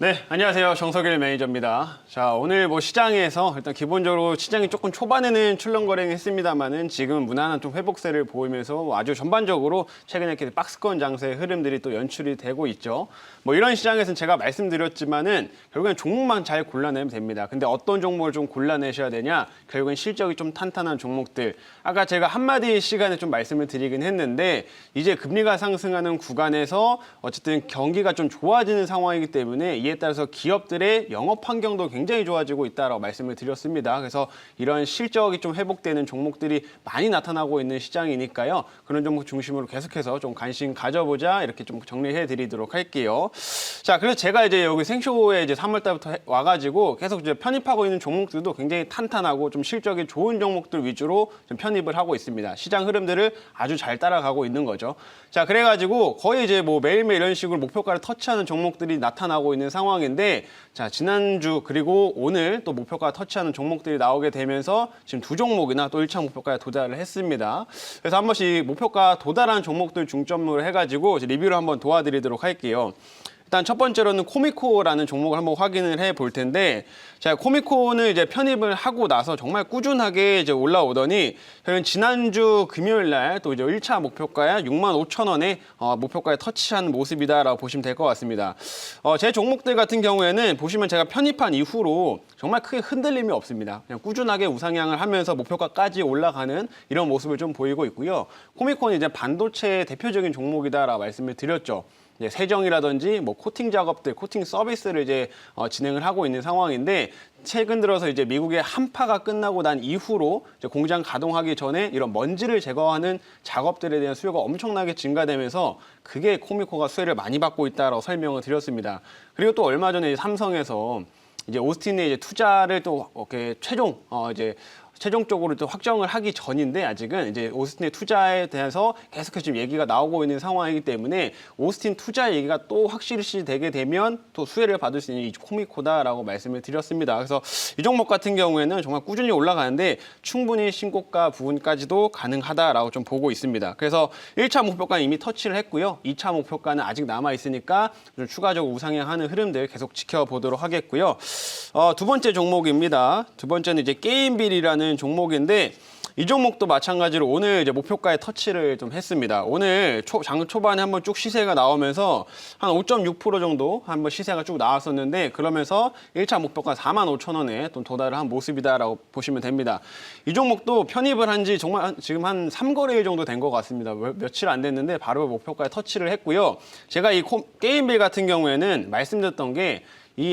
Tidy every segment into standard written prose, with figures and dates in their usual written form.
네, 안녕하세요. 정석일 매니저입니다. 자, 오늘 시장에서 일단 기본적으로 시장이 조금 초반에는 출렁거리했습니다만은 지금은 무난한 좀 회복세를 보이면서 아주 전반적으로 최근에 이렇게 박스권 장세의 흐름들이 또 연출이 되고 있죠. 이런 시장에서는 제가 말씀드렸지만은 결국엔 종목만 잘 골라내면 됩니다. 근데 어떤 종목을 좀 골라내셔야 되냐? 결국엔 실적이 좀 탄탄한 종목들. 아까 제가 한마디 시간에 좀 말씀을 드리긴 했는데 이제 금리가 상승하는 구간에서 어쨌든 경기가 좀 좋아지는 상황이기 때문에 이에 따라서 기업들의 영업 환경도 굉장히 좋아지고 있다라고 말씀을 드렸습니다. 그래서 이런 실적이 좀 회복되는 종목들이 많이 나타나고 있는 시장이니까요. 그런 종목 중심으로 계속해서 좀 관심 가져보자 이렇게 좀 정리해 드리도록 할게요. 자, 그래서 제가 이제 여기 생쇼에 이제 3월 달부터 와가지고 계속 이제 편입하고 있는 종목들도 굉장히 탄탄하고 좀 실적이 좋은 종목들 위주로 좀 편입을 하고 있습니다. 시장 흐름들을 아주 잘 따라가고 있는 거죠. 자, 그래가지고 거의 이제 매일매일 이런 식으로 목표가를 터치하는 종목들이 나타나고 있는 상황인데, 자, 지난주 그리고 오늘 또 목표가 터치하는 종목들이 나오게 되면서 지금 두 종목이나 또 1차 목표가에 도달을 했습니다. 그래서 한 번씩 목표가 도달한 종목들 중점으로 해가지고 리뷰를 한번 도와드리도록 할게요. 일단 첫 번째로는 코미코라는 종목을 한번 확인을 해 볼 텐데, 자, 코미코는 이제 편입을 하고 나서 정말 꾸준하게 이제 올라오더니 지난주 금요일 날 또 이제 1차 목표가야 65,000원에 목표가에 터치한 모습이다라고 보시면 될 것 같습니다. 제 종목들 같은 경우에는 보시면 제가 편입한 이후로 정말 크게 흔들림이 없습니다. 그냥 꾸준하게 우상향을 하면서 목표가까지 올라가는 이런 모습을 좀 보이고 있고요. 코미코는 이제 반도체의 대표적인 종목이다라고 말씀을 드렸죠. 세정이라든지 코팅 작업들, 코팅 서비스를 이제 진행을 하고 있는 상황인데, 최근 들어서 이제 미국의 한파가 끝나고 난 이후로 이제 공장 가동하기 전에 이런 먼지를 제거하는 작업들에 대한 수요가 엄청나게 증가되면서 그게 코미코가 수혜를 많이 받고 있다라고 설명을 드렸습니다. 그리고 또 얼마 전에 삼성에서 이제 오스틴에 이제 투자를 또 이렇게 최종적으로 또 확정을 하기 전인데, 아직은 이제 오스틴의 투자에 대해서 계속해서 지금 얘기가 나오고 있는 상황이기 때문에 오스틴 투자 얘기가 또 확실시 되게 되면 또 수혜를 받을 수 있는 이 코미코다라고 말씀을 드렸습니다. 그래서 이 종목 같은 경우에는 정말 꾸준히 올라가는데 충분히 신고가 부분까지도 가능하다라고 좀 보고 있습니다. 그래서 1차 목표가는 이미 터치를 했고요. 2차 목표가는 아직 남아 있으니까 좀 추가적으로 우상향하는 흐름들 계속 지켜보도록 하겠고요. 두 번째 종목입니다. 두 번째는 이제 게임빌이라는 종목인데, 이 종목도 마찬가지로 오늘 이제 목표가에 터치를 좀 했습니다. 오늘 장 초반에 한번 쭉 시세가 나오면서 한 5.6% 정도 한번 시세가 쭉 나왔었는데, 그러면서 1차 목표가 45,000원에 좀 도달을 한 모습이다라고 보시면 됩니다. 이 종목도 편입을 한 지 정말 지금 한 3거래일 정도 된 것 같습니다. 며칠 안 됐는데 바로 목표가에 터치를 했고요. 제가 이 게임빌 같은 경우에는 말씀드렸던 게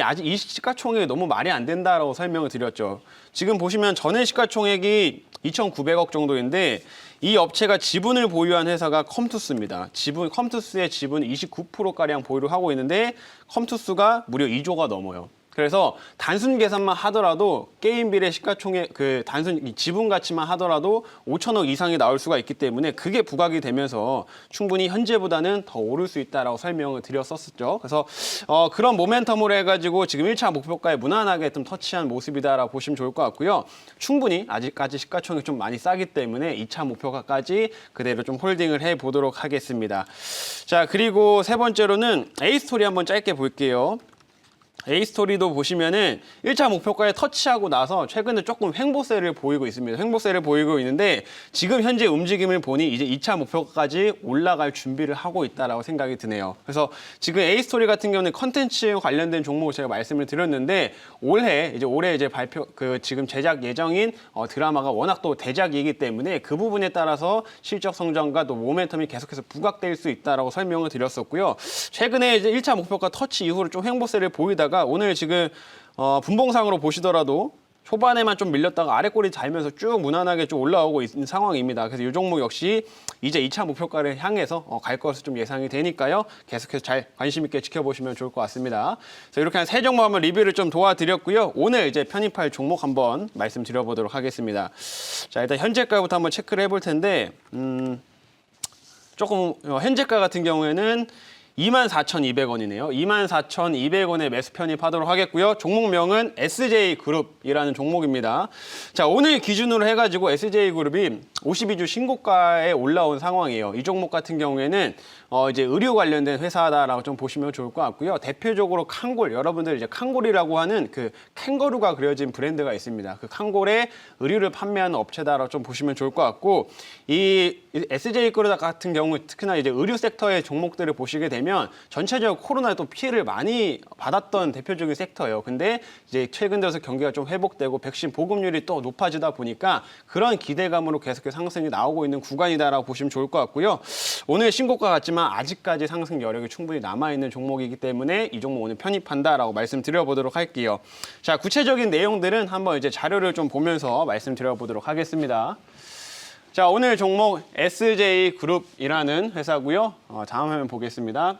아직 이 시가총액이 너무 말이 안 된다라고 설명을 드렸죠. 지금 보시면 전일 시가총액이 2,900억 정도인데, 이 업체가 지분을 보유한 회사가 컴투스입니다. 컴투스의 지분 29%가량 보유를 하고 있는데, 컴투스가 무려 2조가 넘어요. 그래서 단순 계산만 하더라도 게임빌의 시가총액 단순 지분 가치만 하더라도 5천억 이상이 나올 수가 있기 때문에 그게 부각이 되면서 충분히 현재보다는 더 오를 수 있다라고 설명을 드렸었죠. 그래서 그런 모멘텀으로 해가지고 지금 1차 목표가에 무난하게 좀 터치한 모습이다라고 보시면 좋을 것 같고요. 충분히 아직까지 시가총액이 좀 많이 싸기 때문에 2차 목표가까지 그대로 좀 홀딩을 해보도록 하겠습니다. 자, 그리고 세 번째로는 A스토리 한번 짧게 볼게요. A스토리도 보시면은 1차 목표가에 터치하고 나서 최근에 조금 횡보세를 보이고 있습니다. 횡보세를 보이고 있는데, 지금 현재 움직임을 보니 이제 2차 목표가까지 올라갈 준비를 하고 있다라고 생각이 드네요. 그래서 지금 A스토리 같은 경우는 컨텐츠 관련된 종목을 제가 말씀을 드렸는데, 올해 이제 지금 제작 예정인 드라마가 워낙 또 대작이기 때문에 그 부분에 따라서 실적 성장과 또 모멘텀이 계속해서 부각될 수 있다라고 설명을 드렸었고요. 최근에 이제 1차 목표가 터치 이후로 좀 횡보세를 보이다가 오늘 지금 분봉상으로 보시더라도 초반에만 좀 밀렸다가 아래 꼬리 달면서 쭉 무난하게 좀 올라오고 있는 상황입니다. 그래서 이 종목 역시 이제 2차 목표가를 향해서 갈 것으로 좀 예상이 되니까요. 계속해서 잘 관심 있게 지켜보시면 좋을 것 같습니다. 그래서 이렇게 한 세 종목 한번 리뷰를 좀 도와드렸고요. 오늘 이제 편입할 종목 한번 말씀드려보도록 하겠습니다. 자, 일단 현재가부터 한번 체크를 해볼 텐데, 조금 현재가 같은 경우에는 24,200원이네요. 24,200원에 매수 편입하도록 하겠고요. 종목명은 SJ그룹이라는 종목입니다. 자, 오늘 기준으로 해가지고 SJ그룹이 52주 신고가에 올라온 상황이에요. 이 종목 같은 경우에는 이제 의료 관련된 회사다라고 좀 보시면 좋을 것 같고요. 대표적으로 칸골, 여러분들 이제 칸골이라고 하는 그 캥거루가 그려진 브랜드가 있습니다. 그 칸골의 의류를 판매하는 업체다라고 좀 보시면 좋을 것 같고, 이 SJ그룹 같은 경우 특히나 이제 의료 섹터의 종목들을 보시게 되면 전체적으로 코로나에 또 피해를 많이 받았던 대표적인 섹터예요. 근데 이제 최근 들어서 경기가 좀 회복되고 백신 보급률이 또 높아지다 보니까 그런 기대감으로 계속해서 상승이 나오고 있는 구간이다라고 보시면 좋을 것 같고요. 오늘 신고가 같지만 아직까지 상승 여력이 충분히 남아있는 종목이기 때문에 이 종목 오늘 편입한다라고 말씀드려보도록 할게요. 자, 구체적인 내용들은 한번 이제 자료를 좀 보면서 말씀드려보도록 하겠습니다. 자, 오늘 종목 SJ그룹이라는 회사고요. 다음 화면 보겠습니다.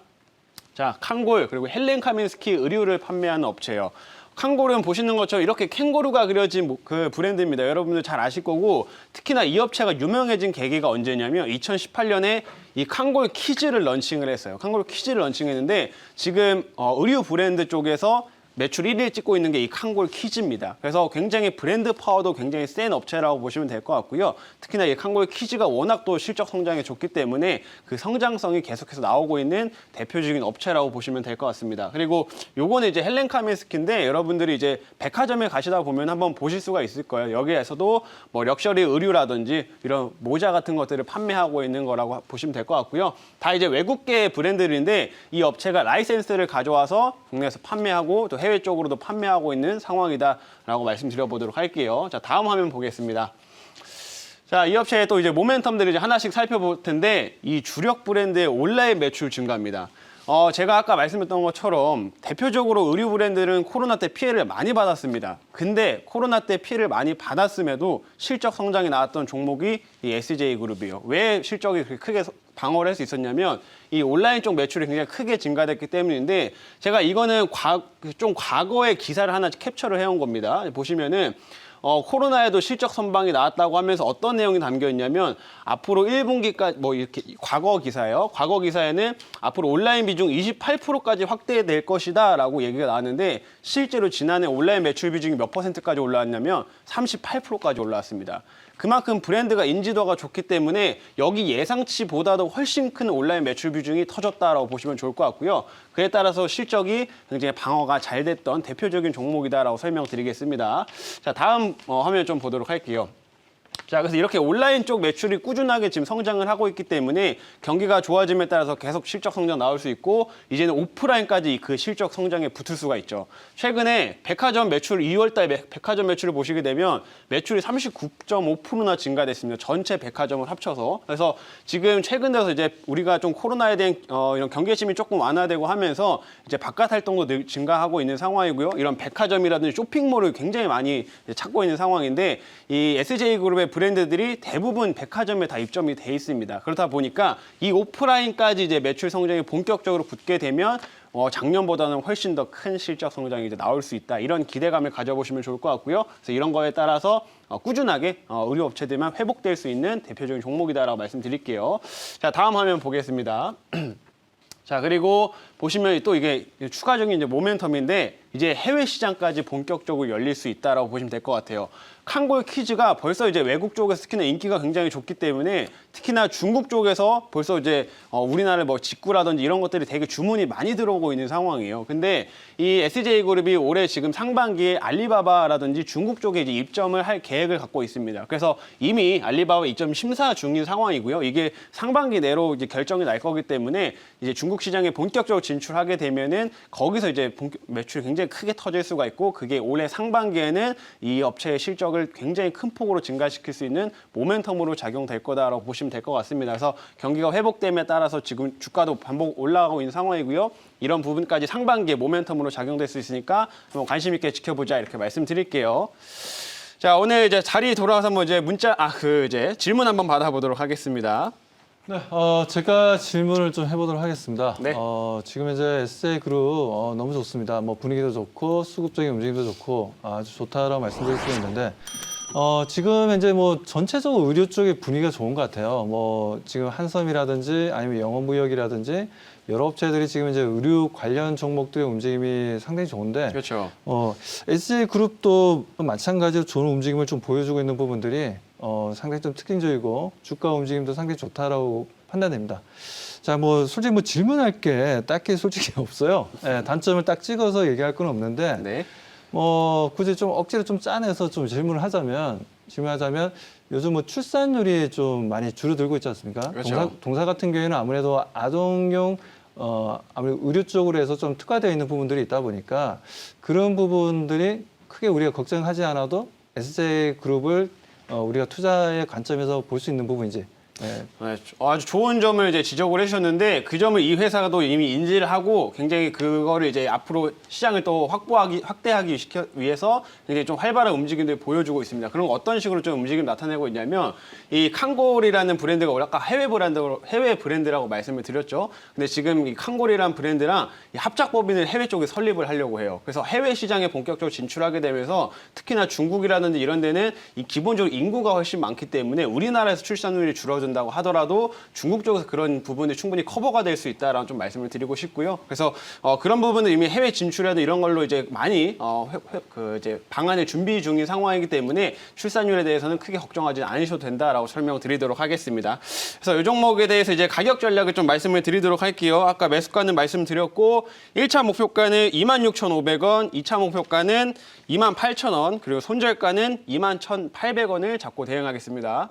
자, 칸골 그리고 헬렌 카민스키 의류를 판매하는 업체예요. 칸골은 보시는 것처럼 이렇게 캥거루가 그려진 그 브랜드입니다. 여러분들 잘 아실 거고, 특히나 이 업체가 유명해진 계기가 언제냐면 2018년에 이 칸골 키즈를 런칭을 했어요. 칸골 키즈를 런칭했는데 지금 의류 브랜드 쪽에서 매출 1위를 찍고 있는 게 이 칸골 키즈입니다. 그래서 굉장히 브랜드 파워도 굉장히 센 업체라고 보시면 될 것 같고요. 특히나 이 칸골 키즈가 워낙 또 실적 성장이 좋기 때문에 그 성장성이 계속해서 나오고 있는 대표적인 업체라고 보시면 될 것 같습니다. 그리고 요거는 이제 헬렌 카민스키인데 여러분들이 이제 백화점에 가시다 보면 한번 보실 수가 있을 거예요. 여기에서도 뭐 럭셔리 의류라든지 이런 모자 같은 것들을 판매하고 있는 거라고 보시면 될 것 같고요. 다 이제 외국계 브랜드들인데 이 업체가 라이센스를 가져와서 국내에서 판매하고 또 해외 쪽으로도 판매하고 있는 상황이다라고 말씀드려보도록 할게요. 자, 다음 화면 보겠습니다. 자, 이 업체의 또 이제 모멘텀들을 이제 하나씩 살펴볼 텐데 이 주력 브랜드의 온라인 매출 증가입니다. 제가 아까 말씀드렸던 것처럼 대표적으로 의류 브랜드는 코로나 때 피해를 많이 받았습니다. 근데 코로나 때 피해를 많이 받았음에도 실적 성장이 나왔던 종목이 이 SJ그룹이에요. 왜 실적이 그렇게 크게 방어를 할 수 있었냐면 이 온라인 쪽 매출이 굉장히 크게 증가됐기 때문인데, 제가 이거는 좀 과거의 기사를 하나 캡처를 해온 겁니다. 보시면은 코로나에도 실적 선방이 나왔다고 하면서 어떤 내용이 담겨 있냐면 앞으로 1분기까지 뭐 이렇게 과거 기사예요. 과거 기사에는 앞으로 온라인 비중 28%까지 확대될 것이다라고 얘기가 나왔는데 실제로 지난해 온라인 매출 비중이 몇 %까지 올라왔냐면 38%까지 올라왔습니다. 그만큼 브랜드가 인지도가 좋기 때문에 여기 예상치보다도 훨씬 큰 온라인 매출 비중이 터졌다라고 보시면 좋을 것 같고요. 그에 따라서 실적이 굉장히 방어가 잘 됐던 대표적인 종목이다라고 설명드리겠습니다. 자, 다음 화면 좀 보도록 할게요. 자, 그래서 이렇게 온라인 쪽 매출이 꾸준하게 지금 성장을 하고 있기 때문에 경기가 좋아짐에 따라서 계속 실적 성장 나올 수 있고, 이제는 오프라인까지 그 실적 성장에 붙을 수가 있죠. 최근에 백화점 매출 2월달 백화점 매출을 보시게 되면 매출이 39.5%나 증가됐습니다. 전체 백화점을 합쳐서. 그래서 지금 최근 들어서 이제 우리가 좀 코로나에 대한 이런 경계심이 조금 완화되고 하면서 이제 바깥 활동도 증가하고 있는 상황이고요. 이런 백화점이라든지 쇼핑몰을 굉장히 많이 찾고 있는 상황인데, 이 SJ그룹의 브랜드들이 대부분 백화점에 다 입점이 돼 있습니다. 그렇다 보니까 이 오프라인까지 이제 매출 성장이 본격적으로 붙게 되면 작년보다는 훨씬 더 큰 실적 성장이 이제 나올 수 있다. 이런 기대감을 가져보시면 좋을 것 같고요. 그래서 이런 거에 따라서 꾸준하게 의류 업체들만 회복될 수 있는 대표적인 종목이다라고 말씀드릴게요. 자, 다음 화면 보겠습니다. 자, 그리고 보시면 또 이게 추가적인 이제 모멘텀인데 이제 해외 시장까지 본격적으로 열릴 수 있다라고 보시면 될 것 같아요. 칸골 키즈가 벌써 이제 외국 쪽에서 특히나 인기가 굉장히 좋기 때문에, 특히나 중국 쪽에서 벌써 이제 우리나라 뭐 직구라든지 이런 것들이 되게 주문이 많이 들어오고 있는 상황이에요. 근데 이 SJ그룹이 올해 지금 상반기에 알리바바라든지 중국 쪽에 이제 입점을 할 계획을 갖고 있습니다. 그래서 이미 알리바바 입점 심사 중인 상황이고요. 이게 상반기 내로 이제 결정이 날 거기 때문에 이제 중국 시장에 본격적으로 진출하게 되면은 거기서 이제 매출이 굉장히 크게 터질 수가 있고, 그게 올해 상반기에는 이 업체의 실적을 굉장히 큰 폭으로 증가시킬 수 있는 모멘텀으로 작용될 거다라고 보시면 될 것 같습니다. 그래서 경기가 회복됨에 따라서 지금 주가도 반복 올라가고 있는 상황이고요. 이런 부분까지 상반기에 모멘텀으로 작용될 수 있으니까 한번 관심 있게 지켜보자, 이렇게 말씀드릴게요. 자, 오늘 이제 자리 돌아와서 한번 이제 이제 질문 한번 받아보도록 하겠습니다. 네, 제가 질문을 좀 해보도록 하겠습니다. 네. 지금 이제 SJ그룹 너무 좋습니다. 뭐 분위기도 좋고 수급적인 움직임도 좋고 아주 좋다라고 말씀드릴 수 있는데, 지금 이제 뭐 전체적으로 의료 쪽의 분위기가 좋은 것 같아요. 뭐 지금 한섬이라든지 아니면 영어무역이라든지 여러 업체들이 지금 이제 의류 관련 종목들의 움직임이 상당히 좋은데 그렇죠. SJ그룹도 마찬가지로 좋은 움직임을 좀 보여주고 있는 부분들이 상당히 좀 특징적이고 주가 움직임도 상당히 좋다라고 판단됩니다. 자, 뭐 솔직히 뭐 질문할 게 딱히 솔직히 없어요. 예, 단점을 딱 찍어서 얘기할 건 없는데 네. 뭐 굳이 좀 억지로 좀 짜내서 좀 질문을 하자면 요즘 뭐 출산율이 좀 많이 줄어들고 있지 않습니까? 그렇죠. 동사 같은 경우에는 아무래도 아동용 아무래도 의료 쪽으로 해서 좀 특화되어 있는 부분들이 있다 보니까 그런 부분들이 크게 우리가 걱정하지 않아도 SJ그룹을 우리가 투자의 관점에서 볼 수 있는 부분이지. 네. 네, 아주 좋은 점을 이제 지적을 해주셨는데 그 점을 이 회사도 이미 인지를 하고 굉장히 그거를 이제 앞으로 시장을 또 확대하기 위해서 굉장히 좀 활발한 움직임들을 보여주고 있습니다. 그럼 어떤 식으로 좀 움직임 나타내고 있냐면 이 칸골이라는 브랜드가 원래 아까 해외 브랜드라고 말씀을 드렸죠. 근데 지금 이 칸골이라는 브랜드랑 이 합작법인을 해외 쪽에 설립을 하려고 해요. 그래서 해외 시장에 본격적으로 진출하게 되면서 특히나 중국이라든지 이런 데는 이 기본적으로 인구가 훨씬 많기 때문에 우리나라에서 출산율이 줄어든다고 하더라도 중국 쪽에서 그런 부분이 충분히 커버가 될 수 있다라는 좀 말씀을 드리고 싶고요. 그래서 그런 부분은 이미 해외 진출이라든 이런 걸로 이제 많이 이제 방안을 준비 중인 상황이기 때문에 출산율에 대해서는 크게 걱정하지 않으셔도 된다라고 설명드리도록 하겠습니다. 그래서 이 종목에 대해서 이제 가격 전략을 좀 말씀을 드리도록 할게요. 아까 매수가는 말씀드렸고 1차 목표가는 26,500원, 2차 목표가는 28,000원, 그리고 손절가는 21,800원을 잡고 대응하겠습니다.